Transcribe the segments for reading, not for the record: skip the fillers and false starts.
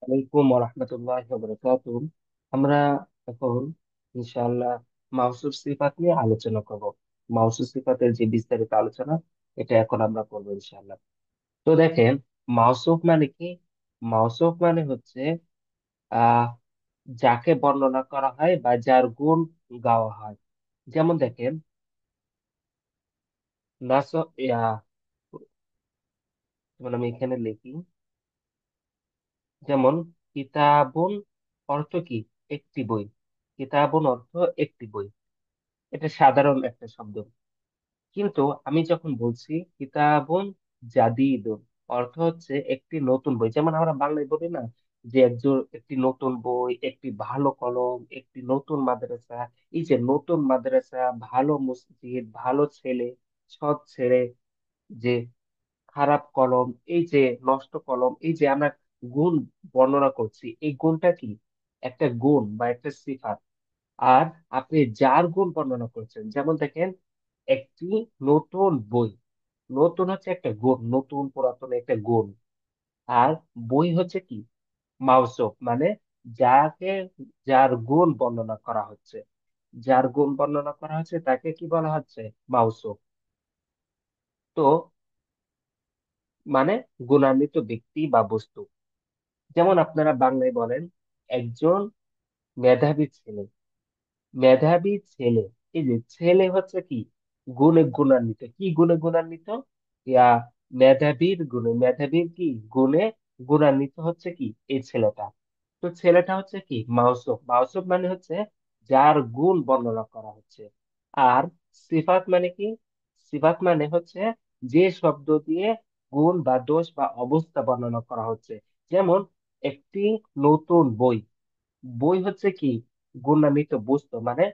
আলাইকুম রহমতুল্লাহ বরকাতুহ। আমরা এখন ইনশাআল্লাহ মাওসুফ সিফাত নিয়ে আলোচনা করব। মাওসুফ সিফাতের যে বিস্তারিত আলোচনা, এটা এখন আমরা করবো ইনশাআল্লাহ। তো দেখেন, মাওসুফ মানে কি? মাওসুফ মানে হচ্ছে আহ যাকে বর্ণনা করা হয় বা যার গুণ গাওয়া হয়। যেমন দেখেন, নাস ইয়া যেমন আমি এখানে লিখি, যেমন কিতাবুন অর্থ কি? একটি বই। কিতাবুন অর্থ একটি বই। এটা সাধারণ একটা শব্দ। কিন্তু আমি যখন বলছি কিতাবুন জাদিদুন, অর্থ হচ্ছে একটি নতুন বই। যেমন আমরা বাংলায় বলি না যে একজন একটি নতুন বই, একটি ভালো কলম, একটি নতুন মাদ্রাসা। এই যে নতুন মাদ্রাসা, ভালো মসজিদ, ভালো ছেলে, সৎ ছেলে, যে খারাপ কলম, এই যে নষ্ট কলম, এই যে আমরা গুণ বর্ণনা করছি, এই গুণটা কি? একটা গুণ বা একটা সিফাত। আর আপনি যার গুণ বর্ণনা করছেন, যেমন দেখেন, একটি নতুন বই। নতুন হচ্ছে একটা গুণ, নতুন পুরাতন একটা গুণ। আর বই হচ্ছে কি? মাউসুফ মানে যাকে, যার গুণ বর্ণনা করা হচ্ছে, যার গুণ বর্ণনা করা হচ্ছে তাকে কি বলা হচ্ছে? মাউসুফ। তো মানে গুণান্বিত ব্যক্তি বা বস্তু। যেমন আপনারা বাংলায় বলেন একজন মেধাবী ছেলে। মেধাবী ছেলে, এই যে ছেলে হচ্ছে কি? গুণে গুণান্বিত। কি গুণে গুণান্বিত? ইয়া মেধাবীর গুণে, মেধাবীর কি গুণে গুণান্বিত হচ্ছে কি এই ছেলেটা। তো ছেলেটা হচ্ছে কি? মাউসুফ। মাউসুফ মানে হচ্ছে যার গুণ বর্ণনা করা হচ্ছে। আর সিফাত মানে কি? সিফাত মানে হচ্ছে যে শব্দ দিয়ে গুণ বা দোষ বা অবস্থা বর্ণনা করা হচ্ছে। যেমন একটি নতুন বই। বই হচ্ছে কি? গুণান্বিত বস্তু, মানে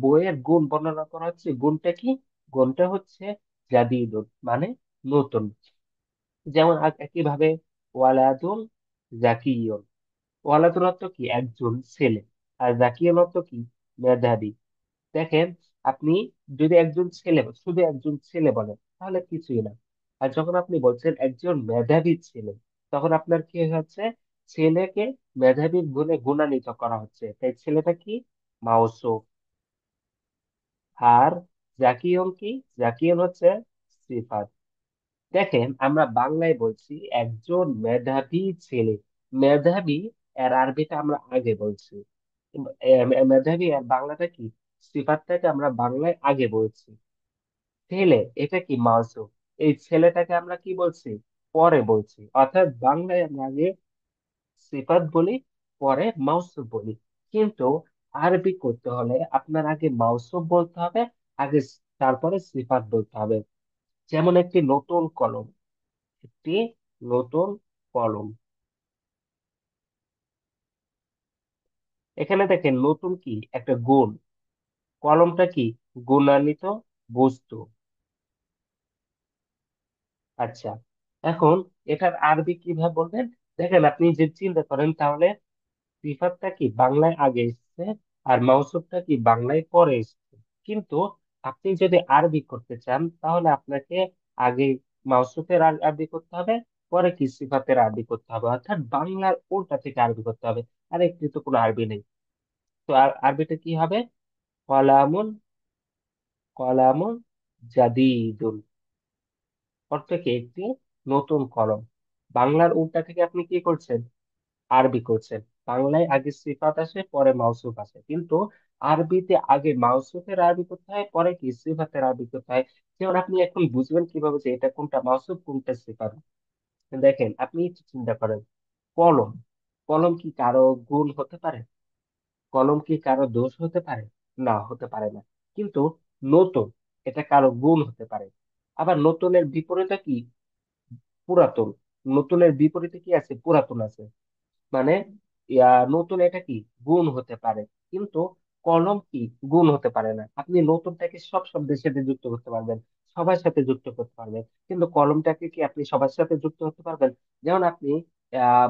বইয়ের গুণ বর্ণনা করা হচ্ছে। গুণটা কি? গুণটা হচ্ছে জাদিদুন, মানে নতুন। যেমন একইভাবে ওয়ালাদুন জাকিয়ুন। ওয়ালাদুন অর্থ কি? একজন ছেলে। আর জাকিয়ুন অর্থ কি? মেধাবী। দেখেন, আপনি যদি একজন ছেলে, শুধু একজন ছেলে বলেন তাহলে কিছুই না। আর যখন আপনি বলছেন একজন মেধাবী ছেলে, তখন আপনার কি হচ্ছে? ছেলেকে মেধাবী গুণে গুণান্বিত করা হচ্ছে, তাই ছেলেটা কি? মাউসুফ। আর জাকিয়ন কি? জাকিয়ন হচ্ছে সিফাত। দেখেন, আমরা বাংলায় বলছি একজন মেধাবী ছেলে। মেধাবী এর আরবিটা আমরা আগে বলছি। মেধাবী আর বাংলাটা কি? সিফাতটাকে আমরা বাংলায় আগে বলছি। ছেলে, এটা কি? মাউসুফ। এই ছেলেটাকে আমরা কি বলছি? পরে বলছি। অর্থাৎ বাংলায় আমরা আগে সিফাত বলি, পরে মাউসুফ বলি। কিন্তু আরবি করতে হলে আপনার আগে মাউসুফ বলতে হবে, আগে তারপরে সিফাত বলতে হবে। যেমন একটি নতুন কলম। একটি নতুন কলম। এখানে দেখেন, নতুন কি? একটা গুণ। কলমটা কি? গুণান্বিত বস্তু। আচ্ছা, এখন এটার আরবি কিভাবে বলবেন? দেখেন, আপনি যে চিন্তা করেন তাহলে সিফাতটা কি বাংলায় আগে এসেছে, আর মাউসুফটা কি বাংলায় পরে এসেছে। কিন্তু আপনি যদি আরবি করতে চান তাহলে আপনাকে আগে মাউসুফের আরবি করতে হবে, পরে কি সিফাতের আরবি করতে হবে। অর্থাৎ বাংলার উল্টা থেকে আরবি করতে হবে। আর একটি তো কোনো আরবি নেই। তো আরবিটা কি হবে? কলামুন, কলামুন জাদিদুন, অর্থ কি? একটি নতুন কলম। বাংলার উল্টা থেকে আপনি কি করছেন? আরবি করছেন। বাংলায় আগে সিফাত আসে, পরে মাউসুফ আসে, কিন্তু আরবিতে আগে মাউসুফের আরবি করতে হয়, পরে কি সিফাতের আরবি করতে হয়। যেমন আপনি এখন বুঝবেন কিভাবে যে এটা কোনটা মাউসুফ কোনটা সিফাত। দেখেন, আপনি একটু চিন্তা করেন, কলম। কলম কি কারো গুণ হতে পারে? কলম কি কারো দোষ হতে পারে? না, হতে পারে না। কিন্তু নতুন, এটা কারো গুণ হতে পারে। আবার নতুনের বিপরীতে কি? পুরাতন। নতুনের বিপরীতে কি আছে? পুরাতন আছে। মানে নতুন, এটা কি? গুণ হতে পারে। কিন্তু কলম কি? গুণ হতে পারে না। আপনি নতুনটাকে সব শব্দের সাথে যুক্ত করতে পারবেন, সবার সাথে যুক্ত করতে পারবেন, কিন্তু কলমটাকে কি আপনি সবার সাথে যুক্ত করতে পারবেন? যেমন আপনি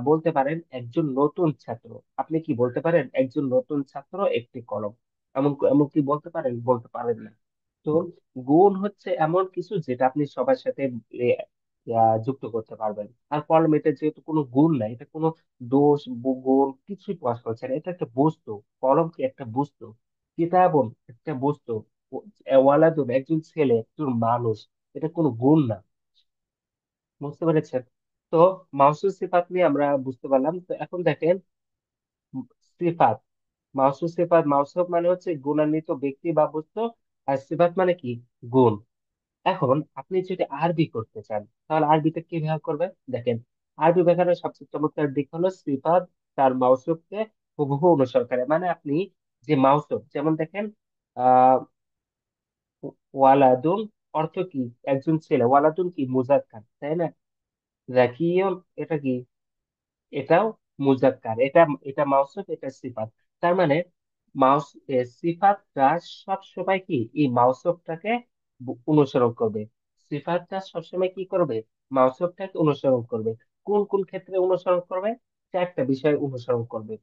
বলতে পারেন একজন নতুন ছাত্র। আপনি কি বলতে পারেন একজন নতুন ছাত্র একটি কলম? এমন এমন কি বলতে পারেন? বলতে পারেন না। তো গুণ হচ্ছে এমন কিছু যেটা আপনি সবার সাথে যুক্ত করতে পারবেন। আর কলম এটা যেহেতু কোনো গুণ নাই, এটা কোনো দোষ গুণ কিছুই প্রকাশ করছে না, এটা একটা বস্তু। কলম কি একটা বস্তু, কিতাবন একটা বস্তু, ওয়ালাদুন একজন ছেলে, একজন মানুষ, এটা কোনো গুণ না। বুঝতে পেরেছেন? তো মাউসুল সিফাত নিয়ে আমরা বুঝতে পারলাম। তো এখন দেখেন সিফাত, মাউসুল সিফাত, মাউসুফ মানে হচ্ছে গুণান্বিত ব্যক্তি বা বস্তু, আর সিফাত মানে কি, গুণ। এখন আপনি যদি আরবি করতে চান, তাহলে আরবিতে কি ব্যবহার করবেন দেখেন। আরবি ব্যাকরণের সবচেয়ে চমৎকার দিক হলো সিফাত তার মাউসুফকে হুবহু অনুসরণ করে। মানে আপনি যে মাউসুফ, যেমন দেখেন আহ ওয়ালাদুন অর্থ কি, একজন ছেলে, ওয়ালাদুন কি মুজাক্কার, তাই না? জাকিয়ুন এটা কি, এটাও মুজাক্কার, এটা এটা মাউসুফ, এটা সিফাত। তার মানে মাউস সিফাতটা সব সময় কি এই মাউসুফটাকে অনুসরণ করবে। সিফাতটা সবসময় কি করবে, মাউসুফটাকে অনুসরণ করবে। কোন কোন ক্ষেত্রে অনুসরণ করবে? চারটা বিষয় অনুসরণ করবে।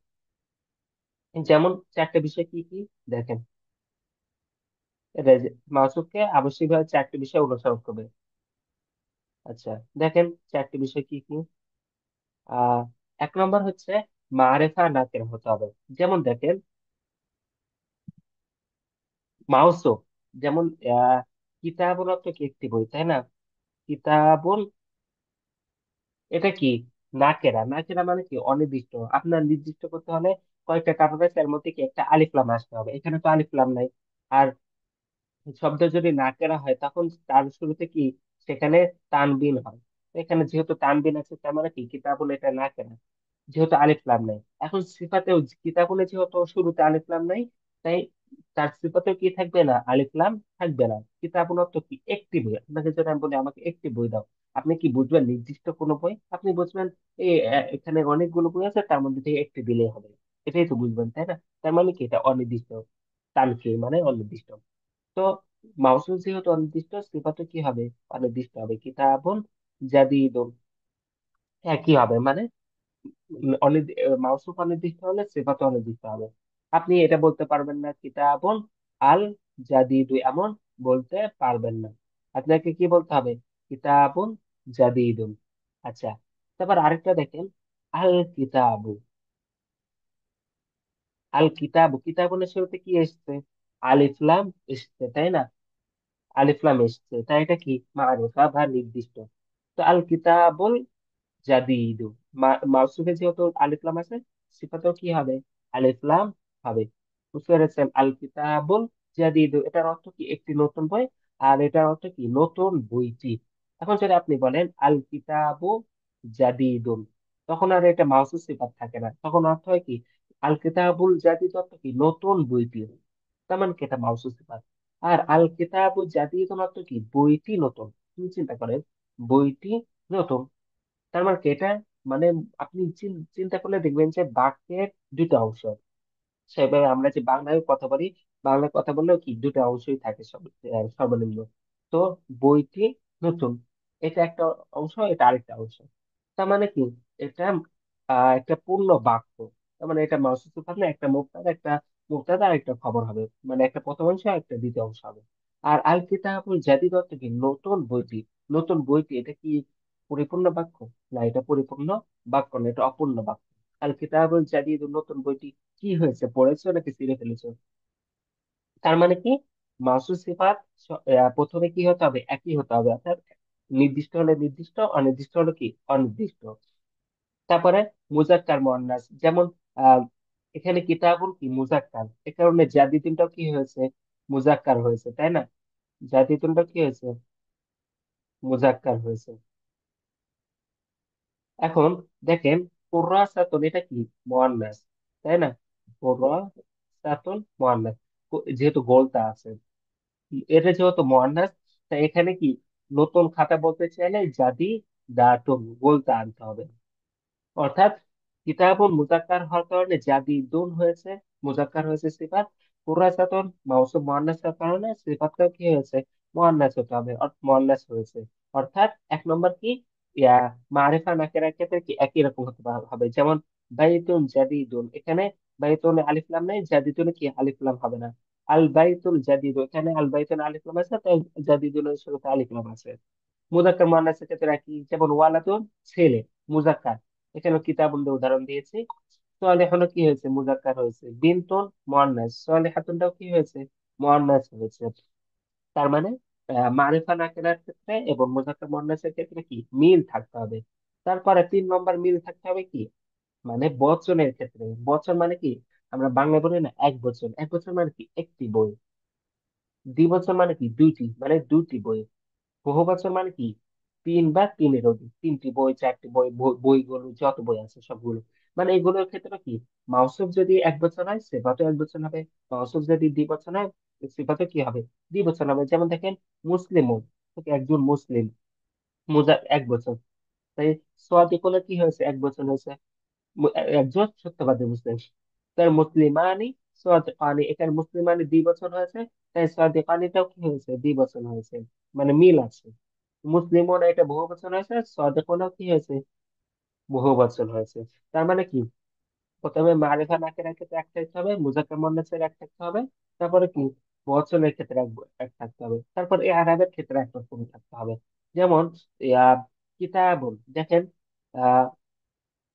যেমন চারটা বিষয় কি কি দেখেন, মাউসুফকে আবশ্যিকভাবে চারটি বিষয় অনুসরণ করবে। আচ্ছা, দেখেন চারটি বিষয় কি কি। আহ এক নম্বর হচ্ছে মারেফা নাকের হতে হবে। যেমন দেখেন মাউসুফ, যেমন কিতাবুল অর্থ কি একটি বই, তাই না? কিতাবুল এটা কি, নাকেরা, নাকেরা মানে কি অনির্দিষ্ট। আপনার নির্দিষ্ট করতে হলে কয়েকটা কারণ আছে, এর মধ্যে কি একটা আলিফ লাম আসতে হবে, এখানে তো আলিফ লাম নাই। আর শব্দ যদি নাকেরা হয় তখন তার শুরুতে কি, সেখানে তানবিন হয়। তো এখানে যেহেতু তানবিন আছে, তার মানে কি কিতাবুল এটা নাকেরা, যেহেতু আলিফ লাম নাই। এখন সিফাতেও কিতাবুলে যেহেতু শুরুতে আলিফ লাম নাই, তাই তার সিফাতেও কি থাকবে না, আলিফ লাম থাকবে না। কিতাবুল অর্থ কি একটি বই। আপনাকে যদি আমি বলি আমাকে একটি বই দাও, আপনি কি বুঝবেন নির্দিষ্ট কোনো বই? আপনি বুঝবেন এই এখানে অনেকগুলো বই আছে, তার মধ্যে থেকে একটি দিলেই হবে, এটাই তো বুঝবেন, তাই না? তার মানে কি এটা অনির্দিষ্ট, তানফি মানে অনির্দিষ্ট। তো মাউসুল যেহেতু অনির্দিষ্ট, সিফাতও কি হবে, অনির্দিষ্ট হবে। কিতাবুন জাদিদুন একই হবে, মানে মাউসুফ অনির্দিষ্ট হলে সিফাত অনির্দিষ্ট হবে। আপনি এটা বলতে পারবেন না কিতাবুন আল জাদিদু, এমন বলতে পারবেন না। আপনাকে কি বলতে হবে, কিতাবুন জাদিদুন। আচ্ছা, তারপর আরেকটা দেখেন, আল কিতাবু, আল কিতাবু, কিতাবুনের শুরুতে কি এসছে, আলিফ লাম এসছে, তাই না? আলিফ লাম এসছে, তাই এটা কি মারুফা বা নির্দিষ্ট। তো আল কিতাবুল জাদিদু, মাউসুফে যেহেতু আলিফ লাম আছে, সিফাতেও কি হবে, আলিফ লাম হবে। বুঝতে পেরেছেন? আল কিতাবুল জাদিদু এটার অর্থ কি, একটি নতুন বই। আর এটার অর্থ কি, নতুন বইটি। এখন যদি আপনি বলেন আল কিতাবু জাদিদুন, তখন আর এটা মাউসুফ সিফাত থাকে না, তখন অর্থ হয় কি, আল কিতাবুল জাদিদ অর্থ কি, নতুন বইটি। তার মানে কি এটা মাউসুফ সিফাত। আর আল কিতাবু জাদিদুন অর্থ কি, বইটি নতুন। তুমি চিন্তা করেন, বইটি নতুন, তার মানে কি এটা, মানে আপনি চিন্তা করলে দেখবেন যে বাক্যের দুটো অংশ। সেভাবে আমরা যে বাংলায় কথা বলি, বাংলায় কথা বললেও কি দুটো অংশই থাকে সর্বনিম্ন। তো বইটি নতুন, এটা একটা অংশ, এটা আরেকটা অংশ। তার মানে কি, এটা একটা পূর্ণ বাক্য। তার মানে এটা মাউসুফ থাকলে একটা মুক্তাদা, একটা মুক্তাদা আর একটা খবর হবে, মানে একটা প্রথম অংশ আর একটা দ্বিতীয় অংশ হবে। আর আল কিতাবুল জাদিদ অর্থ কি, নতুন বইটি। নতুন বইটি এটা কি পরিপূর্ণ বাক্য? না, এটা পরিপূর্ণ বাক্য না, এটা অপূর্ণ বাক্য। আল কিতাবুল জাদিদ, নতুন বইটি কি হয়েছে, পড়েছো নাকি ছিঁড়ে ফেলেছো? তার মানে কি, মাউসুল সিফাত প্রথমে কি হতে হবে, একই হতে হবে, অর্থাৎ নির্দিষ্ট হলে নির্দিষ্ট, অনির্দিষ্ট হলে কি অনির্দিষ্ট। তারপরে মুজাক্কার মুয়ান্নাস, যেমন আহ এখানে কিতাবুল কি মুজাক্কার, এ কারণে জাদিদুনটাও কি হয়েছে, মুজাক্কার হয়েছে, তাই না? জাদিদুনটাও কি হয়েছে, মুজাক্কার হয়েছে। এখন দেখেন কুররাসাতুন এটা কি, মুয়ান্নাস, তাই না? কুররাসাতুন মুয়ান্নাস, যেহেতু গোলতা আছে, এটা যেহেতু মুয়ান্নাস, তাই এখানে কি নতুন খাতা বলতে চাইলে জাদি দাতুন বলতে আনতে হবে। অর্থাৎ কিতাবুন মুজাক্কার হওয়ার কারণে জাদি দুন হয়েছে, মুজাক্কার হয়েছে সিফাত। কুরাসাতুন মাউসুফ মুয়ান্নাসের কারণে সিফাতটাও কি হয়েছে, মুয়ান্নাস হতে হবে, মুয়ান্নাস হয়েছে। অর্থাৎ এক নম্বর কি, ইয়া মারিফা নাকেরার ক্ষেত্রে কি একই রকম হতে হবে। যেমন বাইতুন জাদিদুন, এখানে বাইতুন আলিফ লাম নাই, জাদিদুনে কি আলিফ লাম হবে না। আল বাইতুল জাদিদ, এখানে আল বাইতুন আলিফ লাম আছে, তাই জাদিদুনের শুরুতে আলিফ লাম আছে। মুজাক্কার মুয়ান্নাসের ক্ষেত্রে একই, যেমন ওয়ালাদুন ছেলে, মুজাক্কার, এখানে কিতাবুন দিয়ে উদাহরণ দিয়েছি। সালেহুন কি হয়েছে, মুজাক্কার হয়েছে। বিনতুন মুয়ান্নাস, সালেহাতুনটাও কি হয়েছে, মুয়ান্নাস হয়েছে। তার মানে মারিফা নাকিরার ক্ষেত্রে এবং মুজাক্কার মুয়ান্নাসের ক্ষেত্রে কি মিল থাকতে হবে। তারপরে 3 নম্বর মিল থাকতে হবে কি, মানে বচনের ক্ষেত্রে। বচন মানে কি, আমরা বাংলা বলি না এক বচন, এক বচন মানে কি একটি বই। দ্বিবচন মানে কি দুইটি, মানে দুইটি বই। বহু বচন মানে কি তিন বা তিনের অধিক, তিনটি বই, চারটি বই, বইগুলো যত বই আছে সবগুলো। মানে এগুলোর ক্ষেত্রে কি, মাউসুফ যদি এক বচন হয় সিফাতও এক বচন হবে, মাউসুফ যদি দ্বিবচন হয় সিফাতও কি হবে, দ্বিবচন হবে। যেমন দেখেন মুসলিমুন, একজন মুসলিম, এক বচন। তাই সাদিকুনের কি হয়েছে, এক বচন হয়েছে, একজন সত্যবাদী মুসলিম। তার মুসলিমানি সাদিকানি, এখানে মুসলিমানি দ্বিবচন হয়েছে, তাই সাদিকানিটাও কি হয়েছে, দ্বিবচন হয়েছে। মানে মিল আছে। মুসলিমন এটা বহু বচন হয়েছে, সাদিকুনও কি হয়েছে, বহু বচন হয়েছে। তার মানে কি, প্রথমে মারিফা নাকিরার ক্ষেত্রে এক থাকতে হবে, মুজাক্কার মুয়ান্নাসের এক থাকতে হবে, তারপরে কি বচনের ক্ষেত্রে এক থাকতে হবে, তারপর এই আরবের ক্ষেত্রে একরকম থাকতে হবে। যেমন ইয়া কিতাবুন, দেখেন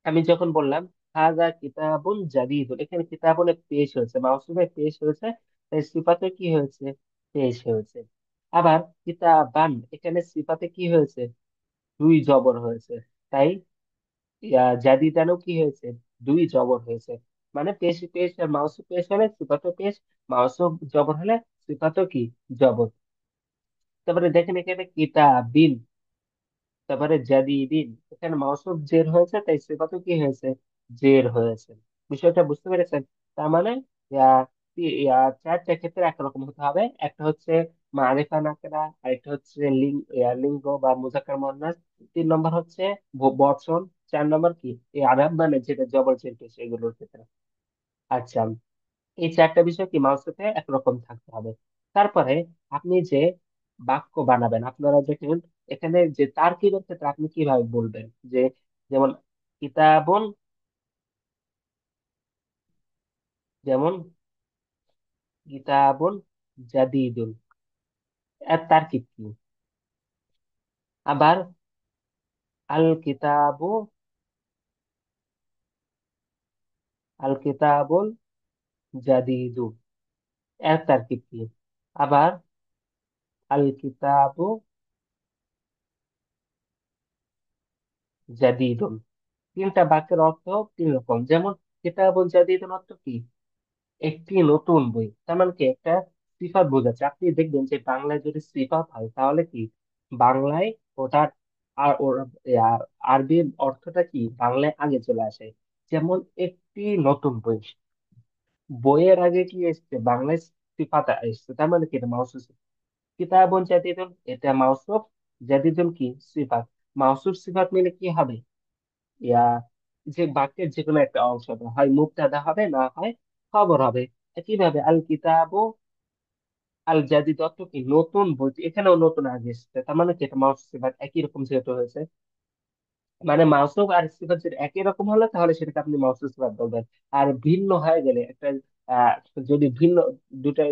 আমি যখন বললাম হাজা কিতাবুন জাদিদুন, এখানে কিতাবুনে পেশ হয়েছে, মাউসুফে পেশ হয়েছে, তাই সিফাতে কি হয়েছে, পেশ হয়েছে। আবার কিতাবান, এখানে সিফাতে কি হয়েছে, দুই জবর হয়েছে, তাই জাদিদানও কি হয়েছে, দুই জবর হয়েছে। মানে পেশ পেশ, মাউসুফ পেশ হলে সিফাতও পেশ, মাউসুফ জবর হলে সিফাতও কি জবর। তারপরে দেখেন এখানে কিতাবিন, তারপরে জাদিদিন, এখানে মাউসুফ জের হয়েছে, তাই সিফাতও কি হয়েছে, জের হয়েছে। বিষয়টা বুঝতে পেরেছেন? তার মানে চারটা ক্ষেত্রে একরকম হতে হবে। একটা হচ্ছে মারিফা নাকেরা, আরেকটা হচ্ছে লিঙ্গ বা মুজাক্কার মুয়ান্নাস, 3 নম্বর হচ্ছে বচন, 4 নম্বর কি এই আরব মানে যেটা জবর জের পেশ এগুলোর ক্ষেত্রে। আচ্ছা, এই চারটা বিষয় কি মাউসুফে একরকম থাকতে হবে। তারপরে আপনি যে বাক্য বানাবেন, আপনারা দেখেন এখানে যে তারকিবের ক্ষেত্রে আপনি কিভাবে বলবেন, যে যেমন কিতাবুন, যেমন কিতাবুন জাদিদুন, এর তারকিব কি। আবার আল কিতাবু, আল কিতাবুল জাদিদু, এর তারকিব কি। আবার আল কিতাবু জাদিদুন, তিনটা বাক্যের অর্থ 3 রকম। যেমন কিতাবুল জাদিদুন অর্থ কি, একটি নতুন বই। তার মানে কি একটা সিফাত বোঝাচ্ছে। আপনি দেখবেন যে বাংলায় যদি সিফাত হয় তাহলে কি বাংলায় ওটার আর ওর আরবির অর্থটা কি বাংলায় আগে চলে আসে। যেমন একটি নতুন বই, বইয়ের আগে কি এসছে, বাংলায় সিফাত এসছে, তার মানে কি এটা মাউসুফ। কিতাবুন জাদিদুন এটা মাউসুফ, জাদিদুন কি সিফাত। মাউসুফ সিফাত মিলে কি হবে, ইয়া যে বাক্যের যে কোনো একটা অংশ হবে, হয় মুবতাদা হবে, না হয় খবর হবে। একইভাবে আল কিতাবু আল জাদিদ অর্থ কি নতুন বই, এখানেও নতুন আগে এসেছে, তার মানে কি এটা মাউসুফ সিফাত একই রকম যেহেতু হয়েছে। মানে মাউসুফ আর সিফাত যদি একই রকম হলে তাহলে সেটাকে আপনি মাউসুফ সিফাত বলবেন। আর ভিন্ন হয়ে গেলে একটা আহ যদি ভিন্ন,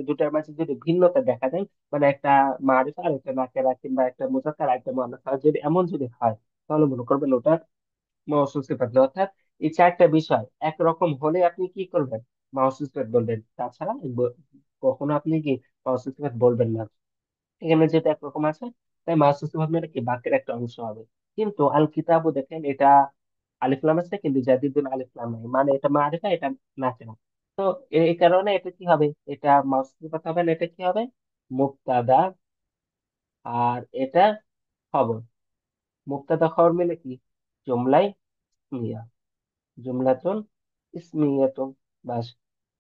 দুটার মাঝে যদি ভিন্নতা দেখা দেয়, মানে একটা মারিফা আর একটা নাকেরা, কিংবা একটা মুজাক্কার আর একটা মুআন্নাস, আর যদি এমন যদি হয় তাহলে মনে করবেন ওটা মাউসুফ সিফাত। অর্থাৎ এই চারটা বিষয় একরকম হলে আপনি কি করবেন, মাউসুফ সিফাত বলবেন। তাছাড়া কখনো আপনি কি মাউসুফ সিফাত বলবেন না। এখানে যেটা একরকম আছে, তাই মাহসুস ভাবে কি বাক্যের একটা অংশ হবে। কিন্তু আল কিতাবও দেখেন এটা আলিফ লাম আছে, কিন্তু জাদিদুল আলিফ লাম নাই, মানে এটা মারিফা, এটা নাকিরা। তো এই কারণে এটা কি হবে, এটা মাহসুস কথা হবে না, এটা কি হবে মুবতাদা, আর এটা খবর। মুবতাদা খবর মিলে কি জুমলাই ইসমিয়া, জুমলাতুন ইসমিয়াতুন, বাস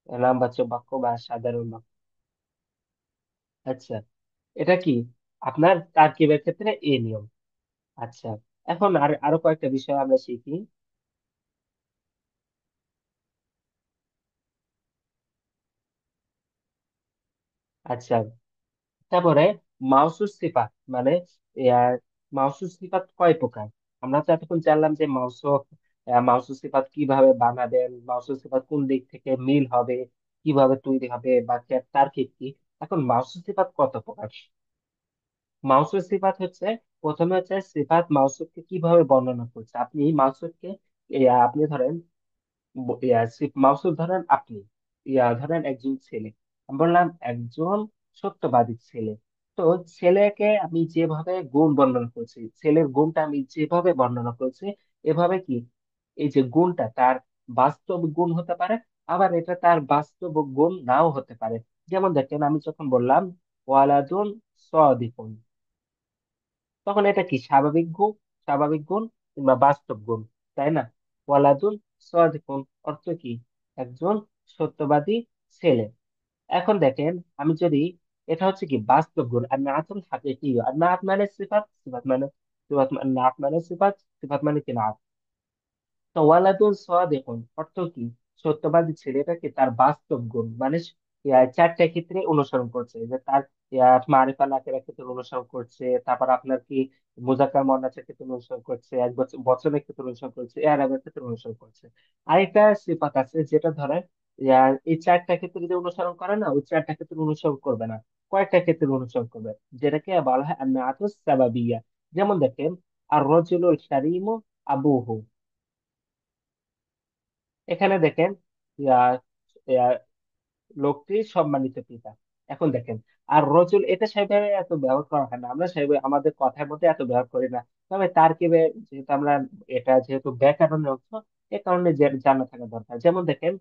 নামবাচক বাক্য বা সাধারণ বাক্য। আচ্ছা, এটা কি আপনার তারকিবের ক্ষেত্রে এই নিয়ম। আচ্ছা, এখন আরো কয়েকটা বিষয় আমরা শিখি। আচ্ছা, তারপরে মাউসুস সিফাত মানে আহ, মাউসুস সিফাত কয় প্রকার। আমরা তো এতক্ষণ জানলাম যে মাউসুস সিফাত কিভাবে বানাবেন, মাউসুস সিফাত কোন দিক থেকে মিল হবে, কিভাবে তৈরি হবে, বা তার কি কি। এখন মাউসুস সিফাত কত প্রকার, মাউসুফ সিফাত হচ্ছে, প্রথমে হচ্ছে সিফাত মাউসুফকে কিভাবে বর্ণনা করছে। আপনি মাউসুফকে, আপনি ধরেন মাউসুফ ধরেন আপনি, ধরেন একজন ছেলে, আমি বললাম একজন সত্যবাদী ছেলে। তো ছেলেকে আমি যেভাবে গুণ বর্ণনা করছি, ছেলের গুণটা আমি যেভাবে বর্ণনা করছি, এভাবে কি এই যে গুণটা তার বাস্তব গুণ হতে পারে, আবার এটা তার বাস্তব গুণ নাও হতে পারে। যেমন দেখেন, আমি যখন বললাম ওয়ালাদুন সাদিকুন, তখন এটা কি স্বাভাবিক গুণ, স্বাভাবিক গুণ কিংবা বাস্তব গুণ, তাই না? ওয়ালাদুন সাদিকুন অর্থ কি? একজন সত্যবাদী ছেলে। এখন দেখেন, আমি যদি, এটা হচ্ছে কি বাস্তব গুণ, আর নাতুল হাকিকি, আর নাত মানে সিফাত, সিফাত মানে নাত মানে সিফাত, সিফাত মানে কি নাত। তো ওয়ালাদুন সাদিকুন অর্থ কি? সত্যবাদী ছেলেটা কি তার বাস্তব গুণ, মানে চারটা ক্ষেত্রে অনুসরণ করছে, যে তার মারিফা নাকেরা ক্ষেত্রে অনুসরণ করছে, তারপর আপনার কি মুজাক্কার মুয়ান্নাসের ক্ষেত্রে অনুসরণ করছে, এক বছর বচনের ক্ষেত্রে অনুসরণ করছে, এরাবের ক্ষেত্রে অনুসরণ করছে। আরেকটা সিফাত আছে যেটা ধরেন এই চারটা ক্ষেত্রে যদি অনুসরণ করে না, ওই চারটা ক্ষেত্রে অনুসরণ করবে না, কয়েকটা ক্ষেত্রে অনুসরণ করবে, যেটাকে বলা হয় আন-নাআতুস সাবাবিয়া। যেমন দেখেন, আর রজুলুল কারীমু আবুহু, এখানে দেখেন ইয়া, ইয়া, লোকটি সম্মানিত পিতা। এখন দেখেন, আর রজুল এটা সেভাবে এত ব্যবহার করা হয় না, আমরা সেভাবে আমাদের কথার মধ্যে এত ব্যবহার করি না। তবে তারকিবে যেহেতু আমরা, এটা যেহেতু ব্যাকরণের অংশ, এ কারণে জানা থাকা দরকার। যেমন দেখেন,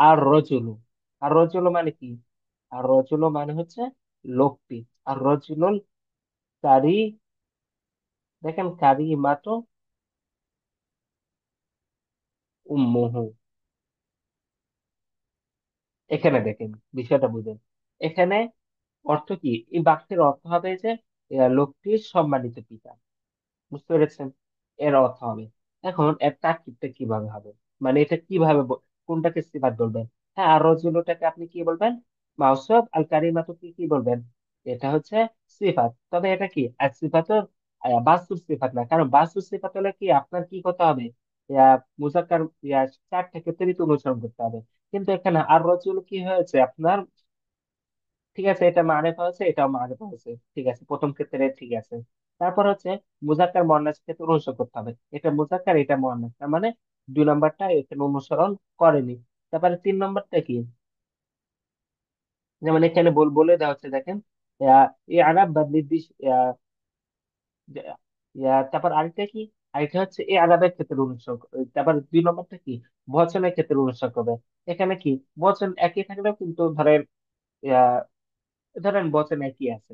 আর রজুলু, আর রজুলু মানে কি? আর রজুলু মানে হচ্ছে লোকটি। আর রজুলুল কারি, দেখেন কারি মাতো উম্মুহু, এখানে দেখেন বিষয়টা বুঝেন। এখানে অর্থ কি? এই বাক্যের অর্থ হবে যে লোকটির সম্মানিত পিতা। বুঝতে পেরেছেন? এর অর্থ হবে। এখন এর তাকীদটা কিভাবে হবে, মানে এটা কিভাবে কোনটাকে সিফাত বলবেন? হ্যাঁ, আর রজুলটাকে আপনি কি বলবেন? মাউসুফ, আল কারিমাতু কি কি বলবেন? এটা হচ্ছে সিফাত। তবে এটা কি আর সিফাতের বাস্তব সিফাত না, কারণ বাস্তব সিফাত হলে কি আপনার কি করতে হবে? মুজাক্কার চারটা ক্ষেত্রে তো অনুসরণ করতে হবে। কিন্তু এখানে আর রজুল কি হয়েছে আপনার? ঠিক আছে, এটা মারেফা হচ্ছে, এটাও মারেফা হচ্ছে, ঠিক আছে, প্রথম ক্ষেত্রে ঠিক আছে। তারপর হচ্ছে মুজাক্কার মুয়ান্নাস ক্ষেত্রে অনুসরণ করতে হবে, এটা মুজাক্কার এটা মুয়ান্নাস, তার মানে 2 নম্বরটা এখানে অনুসরণ করেনি। তারপরে 3 নম্বরটা কি? যেমন এখানে বলে দেওয়া হচ্ছে, দেখেন এই আরব বা নির্দিষ্ট যে- তারপর আরেকটা কি? আরেকটা হচ্ছে এই আরবের ক্ষেত্রে অনুসরণ তারপর 2 নম্বরটা কি? বচনের ক্ষেত্রে অনুসরণ করবে। এখানে কি বচন একই থাকলেও কিন্তু ধরেন আহ, ধরেন বচন একই আছে,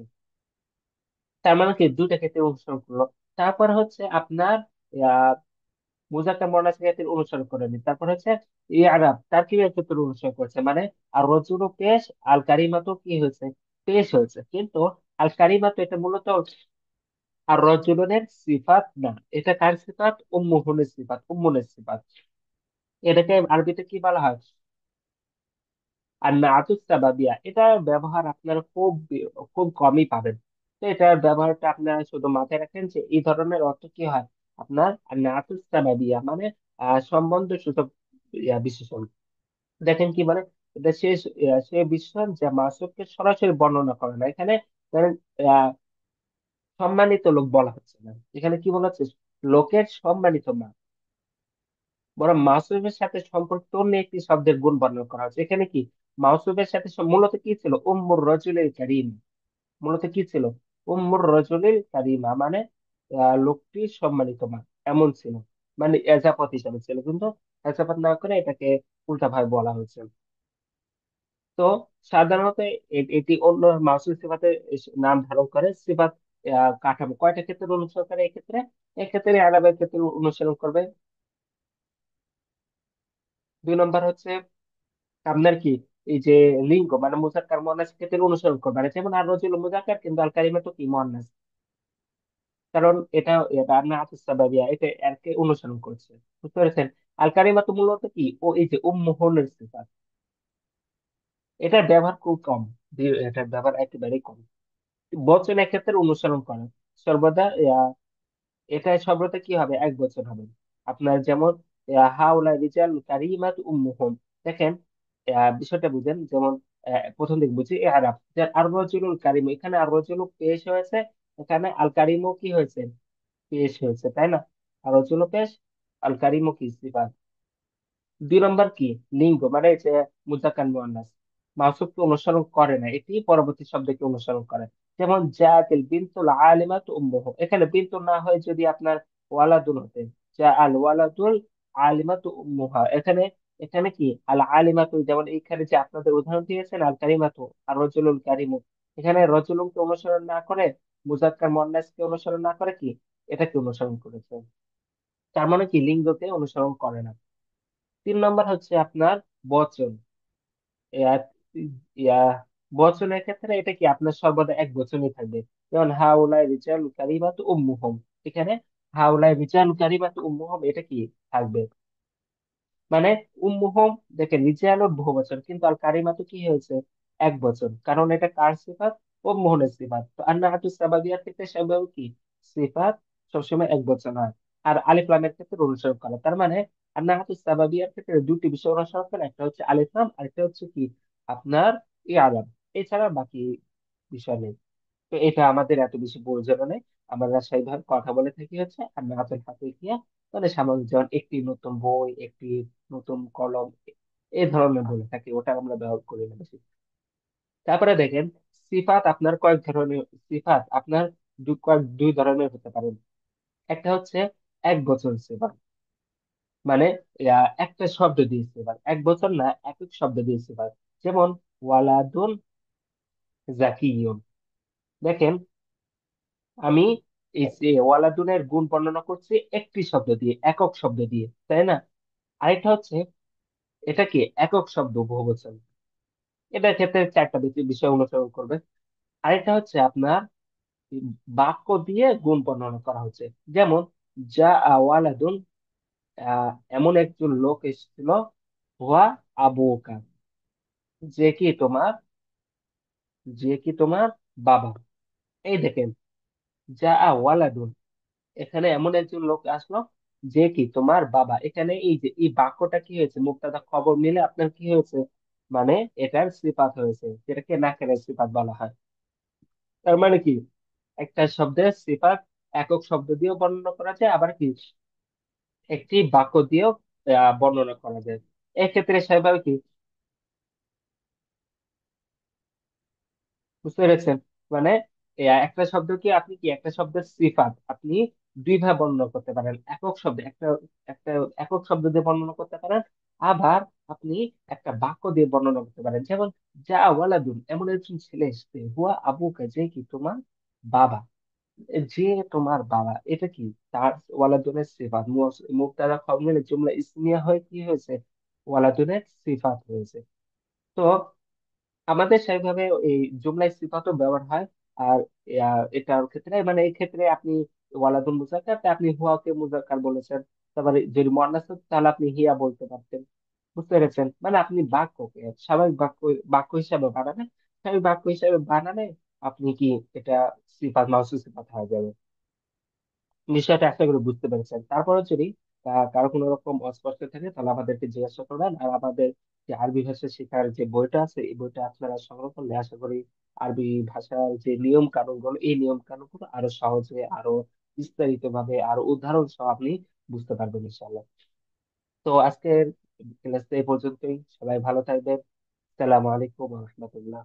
তার মানে কি দুইটা ক্ষেত্রে অনুসরণ করলো। তারপর হচ্ছে আপনার আহ মুজাক্কার মুয়ান্নাস ক্ষেত্রে অনুসরণ করেনি। তারপর হচ্ছে আরব তারকিবের ক্ষেত্রে অনুসরণ করছে, মানে আর রজুলু পেশ, আল কারিমাতু কি হয়েছে? পেশ হয়েছে। কিন্তু আল কারিমাতু এটা মূলত আর রজুলনের সিফাত না, এটা কার সিফাত? উম্মুহুনের সিফাত, উম্মুনের সিফাত। এটাকে আরবিতে কি বলা হয়? আর নাতুস সাবাবিয়া, এটার ব্যবহার আপনারা খুব খুব কমই পাবেন। তো এটার ব্যবহারটা আপনারা শুধু মাথায় রাখেন যে এই ধরনের অর্থ কি হয় আপনার আর নাতুস সাবাবিয়া, মানে সম্বন্ধ সূচক বিশেষণ। দেখেন কি মানে, এটা শেষ সে বিশেষণ যা মাসুককে সরাসরি বর্ণনা করে না। এখানে ধরেন আহ সম্মানিত লোক বলা হচ্ছে না, এখানে কি বলা হচ্ছে? লোকের সম্মানিত মা, বরং মাসুফের সাথে সম্পর্কিত অন্য একটি শব্দের গুণ বর্ণনা করা হচ্ছে। এখানে কি মাসুফের সাথে মূলত কি ছিল? উম্মুর রজুলিল কারীম, মূলত কি ছিল? উম্মুর রজুলিল কারিমা, মানে লোকটি সম্মানিত মা, এমন ছিল, মানে এজাপত হিসাবে ছিল, কিন্তু এজাপত না করে এটাকে উল্টা ভাবে বলা হয়েছে। তো সাধারণত এটি অন্য মাসুফ সিফাতের নাম ধারণ করে। সিফাত কাঠামো কয়টা ক্ষেত্রে অনুসরণ করে? এক্ষেত্রে, এক্ষেত্রে আরবের ক্ষেত্রে অনুসরণ করবে। 2 নম্বর হচ্ছে আপনার কি এই যে লিঙ্গ, মানে মুজাক্কার মুয়ান্নাস ক্ষেত্রে অনুসরণ করবে, মানে যেমন আর রজুল মুজাক্কার কিন্তু আল কালিমাতু কি মুয়ান্নাস, কারণ এটা এটা আপনি আতুস সাবাবিয়া, এটা এরকে অনুসরণ করছে। বুঝতে পেরেছেন? আল কালিমাতু মূলত কি ও এই যে উম্মুহুনের সিফাত, এটার ব্যবহার খুব কম, এটার ব্যবহার একেবারেই কম। বচনের ক্ষেত্রে অনুসরণ করে সর্বদা, এটা সর্বদা কি হবে? এক বচন হবে। আপনার যেমন হাউলা রিজাল কারিমাত উম্মুহুম, দেখেন বিষয়টা বুঝেন। যেমন প্রথম দিক বুঝি আরব, যে আর রজুলুল কারিম, এখানে আর রজুলু পেশ হয়েছে, এখানে আল কারিমও কি হয়েছে, পেশ হয়েছে, তাই না? আর রজুলু পেশ, আল কারিমও কি সিফাত। 2 নম্বর কি, লিঙ্গ, মানে এই যে মুজাক্কার মুয়ান্নাস, মাউসুফকে অনুসরণ করে না, এটি পরবর্তী শব্দকে অনুসরণ করে। যেমন জাতিল বিনতুল আলিমাত উম্মুহু, এখানে বিনতুল না হয় যদি আপনার ওয়ালাদুল হতেন, যা আল ওয়ালাদুল আলিমাত উম্মুহা, এখানে এখানে কি আল আলিমাতু, যেমন এখানে যে আপনাদের উদাহরণ দিয়েছেন আল কারিমাতু আর রজুলুল কারিমু, এখানে রজুলুকে অনুসরণ না করে, মুজাক্কার মুয়ান্নাসকে অনুসরণ না করে কি এটাকে অনুসরণ করেছে। তার মানে কি লিঙ্গকে অনুসরণ করে না। 3 নম্বর হচ্ছে আপনার বচন। ইয়া ইয়া বচনের ক্ষেত্রে এটা কি আপনার সর্বদা এক বচনই থাকবে। যেমন হাউলাই রিজাল কারিমাতু উম্মুহুম, এখানে হাউলাই রিজাল কারিমাতু উম্মুহুম এটা কি থাকবে, মানে উম্মুহুম, দেখেন রিজালুর বহু বচন কিন্তু আল কারিমাতু কি হয়েছে, এক বচন, কারণ এটা কার সিফাত, উম্মুহুনের সিফাত। তো আন্নাহাতু সাবাবিয়ার ক্ষেত্রে সেভাবে কি সিফাত সবসময় এক বচন হয়। আর আলিফ লামের ক্ষেত্রে অনুসরণ করে, তার মানে আন্নাহাতু সাবাবিয়ার ক্ষেত্রে দুটি বিষয় অনুসরণ করে, একটা হচ্ছে আলিফ লাম, আরেকটা হচ্ছে কি আপনার আলাম, এছাড়া বাকি বিষয় নেই। তো এটা আমাদের এত বেশি প্রয়োজন নেই। আমরা রাজশাহী কথা বলে থাকি হচ্ছে আর নাহাতুল হাকিকিয়া, মানে সামান্য যেমন একটি নতুন বই, একটি নতুন কলম, এই ধরনের বলে থাকি, ওটা আমরা ব্যবহার করি না বেশি। তারপরে দেখেন সিফাত আপনার কয়েক ধরনের, সিফাত আপনার দুই ধরনের হতে পারে। একটা হচ্ছে এক বচন সিফাত, মানে একটা শব্দ দিয়ে সিফাত, এক বচন না একক শব্দ দিয়ে সিফাত। যেমন ওয়ালাদুন জাকিয়ুন, দেখেন আমি এই যে ওয়ালাদুনের গুণ বর্ণনা করছি একটি শব্দ দিয়ে, একক শব্দ দিয়ে, তাই না? আরেকটা হচ্ছে এটা কি একক শব্দ বহুবচন, এটার ক্ষেত্রে চারটা বিষয় অনুসরণ করবে। আরেকটা হচ্ছে আপনার বাক্য দিয়ে গুণ বর্ণনা করা হচ্ছে। যেমন যা ওয়ালাদুন, এমন একজন লোক এসেছিল, হুয়া আবুকা, যে কি তোমার, যে কি তোমার বাবা। এই দেখেন যা ওয়ালাদুন, এখানে এমন একজন লোক আসলো যে কি তোমার বাবা, এখানে এই যে এই বাক্যটা কি হয়েছে, মুবতাদা খবর মিলে আপনার কি হয়েছে, মানে এটার সিফাত হয়েছে, যেটাকে নাকেরের সিফাত বলা হয়। তার মানে কি একটা শব্দের সিফাত একক শব্দ দিয়েও বর্ণনা করা যায়, আবার কি একটি বাক্য দিয়েও বর্ণনা করা যায়। এক্ষেত্রে সেভাবে কি, বুঝতে পেরেছেন? মানে একটা শব্দকে আপনি কি একটা শব্দের সিফাত আপনি দুই ভাবে বর্ণনা করতে পারেন, একক শব্দ একটা, একটা একক শব্দ দিয়ে বর্ণনা করতে পারেন, আবার আপনি একটা বাক্য দিয়ে বর্ণনা করতে পারেন। যেমন যা ওয়ালাদুন, এমন একজন ছেলে এসেছে, হুয়া আবুকা, যে কি তোমার বাবা, যে তোমার বাবা, এটা কি তার ওয়ালাদুনের সিফাত, মুবতাদা খবর মিলে জুমলা ইসমিয়া হয়ে কি হয়েছে, ওয়ালাদুনের সিফাত হয়েছে। তো আমাদের সেইভাবে এই জুমলা সিফাতও ব্যবহার হয়। আর এটার ক্ষেত্রে মানে এই ক্ষেত্রে আপনি ওয়ালাদুল মুজাক্কার, তা আপনি হুয়াকে মুজাক্কার বলেছেন, তারপরে যদি মুয়ান্নাস হতো তাহলে আপনি হিয়া বলতে পারতেন। বুঝতে পেরেছেন? মানে আপনি বাক্যকে স্বাভাবিক বাক্য, বাক্য হিসাবে বানানে, স্বাভাবিক বাক্য হিসাবে বানানে আপনি কি এটা সিফাত মাউসুফ সিফাত হয়ে যাবে। বিষয়টা আশা করি বুঝতে পেরেছেন। তারপরে যদি কারো কোনো রকম অস্পষ্ট থাকে তাহলে আমাদেরকে জিজ্ঞাসা করবেন। আর আমাদের যে আরবি ভাষা শেখার যে বইটা আছে, এই বইটা আপনারা সংগ্রহ করলে আশা করি আরবি ভাষার যে নিয়ম কানুন গুলো, এই নিয়ম কানুন গুলো আরো সহজে, আরো বিস্তারিত ভাবে, আরো উদাহরণ সহ আপনি বুঝতে পারবেন ইনশাআল্লাহ। তো আজকের ক্লাস এই পর্যন্তই, সবাই ভালো থাকবেন। আসসালামু আলাইকুম রহমতুল্লাহ।